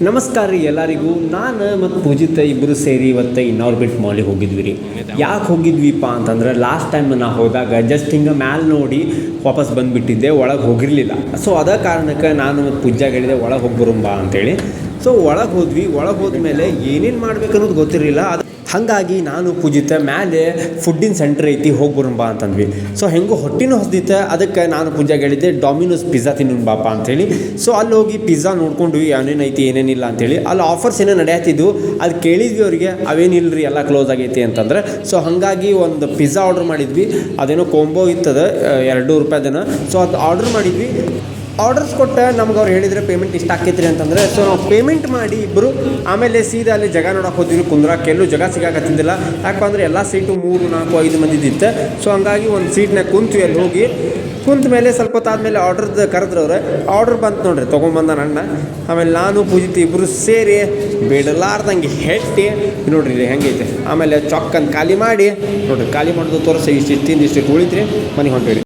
ನಮಸ್ಕಾರ ರೀ ಎಲ್ಲರಿಗೂ. ನಾನು ಮತ್ತು ಪೂಜಿತ ಇಬ್ಬರು ಸೇರಿ ಇವತ್ತು ಇನಾರ್ಬಿಟ್ ಮಾಲಿಗೆ ಹೋಗಿದ್ವಿ ರೀ. ಯಾಕೆ ಹೋಗಿದ್ವಿಪ್ಪ ಅಂತಂದ್ರೆ ಲಾಸ್ಟ್ ಟೈಮ್ ನಾ ಹೋದಾಗ ಜಸ್ಟ್ ಹಿಂಗೆ ಮ್ಯಾಲೆ ನೋಡಿ ವಾಪಸ್ ಬಂದುಬಿಟ್ಟಿದ್ದೆ, ಒಳಗೆ ಹೋಗಿರಲಿಲ್ಲ. ಸೊ ಅದೇ ಕಾರಣಕ್ಕೆ ನಾನು ಮತ್ತು ಪೂಜಾಗೆ ಹೇಳಿದೆ ಒಳಗೆ ಹೋಗಿ ಬರುಂಬಾ ಅಂತೇಳಿ. ಸೊ ಒಳಗೆ ಹೋದ್ವಿ. ಒಳಗೆ ಹೋದ್ಮೇಲೆ ಏನೇನು ಮಾಡ್ಬೇಕು ಅನ್ನೋದು ಗೊತ್ತಿರಲಿಲ್ಲ. ಹಾಗಾಗಿ ನಾನು ಪೂಜಿತ ಮೇಲೆ ಫುಡ್ಡಿನ ಸೆಂಟ್ರ್ ಐತಿ ಹೋಗಿ ಬರುಂಬಾ ಅಂತಂದ್ವಿ. ಸೊ ಹೆಂಗೋ ಹೊಟ್ಟಿನೂ ಹಸ್ದಿತ್ತು, ಅದಕ್ಕೆ ನಾನು ಪೂಜಾಗೆ ಹೇಳಿದ್ದೆ ಡಾಮಿನೋಸ್ ಪಿಜ್ಜಾ ತಿನ್ನೋಣ ಬಾಪ ಅಂಥೇಳಿ. ಸೊ ಅಲ್ಲಿ ಹೋಗಿ ಪಿಜ್ಜಾ ನೋಡ್ಕೊಂಡ್ವಿ ಏನೇನು ಐತಿ ಏನೇನಿಲ್ಲ ಅಂಥೇಳಿ. ಅಲ್ಲಿ ಆಫರ್ಸ್ ಏನೋ ನಡೆಯತ್ತಿದ್ವು, ಅದು ಕೇಳಿದ್ವಿ ಅವರಿಗೆ. ಅವೇನಿಲ್ಲ ರೀ ಎಲ್ಲ ಕ್ಲೋಸ್ ಆಗೈತಿ ಅಂತಂದ್ರೆ. ಸೊ ಹಾಗಾಗಿ ಒಂದು ಪಿಜ್ಜಾ ಆರ್ಡ್ರ್ ಮಾಡಿದ್ವಿ. ಅದೇನೋ ಕೋಂಬೋ ಇತ್ತದ $2 ಸೊ ಅದು ಆರ್ಡ್ರ್ ಮಾಡಿದ್ವಿ. ಆರ್ಡರ್ಸ್ ಕೊಟ್ಟು ನಮ್ಗೆ ಅವ್ರು ಹೇಳಿದರೆ ಪೇಮೆಂಟ್ ಇಷ್ಟ ಆಕೈತ್ರಿ ಅಂತಂದರೆ ಸೊ ನಾವು ಪೇಮೆಂಟ್ ಮಾಡಿ ಇಬ್ಬರು ಆಮೇಲೆ ಸೀದಾ ಅಲ್ಲಿ ಜಾಗ ನೋಡೋಕೆ ಹೋದ್ವಿ. ಕುಂದ್ರಕ್ಕೆ ಎಲ್ಲೂ ಜಾಗ ಸಿಗಾಕತ್ತಿದ್ದಿಲ್ಲ, ಯಾಕಂದ್ರೆ ಎಲ್ಲ ಸೀಟು 3, 4, 5 ಮಂದಿದಿತ್ತು. ಸೊ ಹಂಗಾಗಿ ಒಂದು ಸೀಟ್ನಾಗ ಕುಂತ್ವಿ. ಅಲ್ಲಿ ಹೋಗಿ ಕುಂತ ಮೇಲೆ ಸ್ವಲ್ಪ ಹೊತ್ತಾದ್ಮೇಲೆ ಆರ್ಡ್ರದ್ದು ಕರೆದ್ರವ್ರೆ. ಆರ್ಡ್ರ್ ಬಂತು ನೋಡ್ರಿ, ತೊಗೊಂಬಂದ ನನ್ನ. ಆಮೇಲೆ ನಾನು ಪೂಜಿತಿ ಇಬ್ಬರು ಸೇರಿ ಬಿಡಲಾರ್ದಂಗೆ ಹೆಟ್ಟಿ ನೋಡ್ರಿ ಹೆಂಗೈತೆ. ಆಮೇಲೆ ಚೊಕ್ಕಂದು ಖಾಲಿ ಮಾಡಿ ನೋಡ್ರಿ, ಖಾಲಿ ಮಾಡೋದು ತೋರಿಸಿ ಇಷ್ಟು ತಿಂದು ಇಷ್ಟು ಉಳಿತ್ರಿ ಮನೆಗೆ ಹೊಂಟೇವಿ.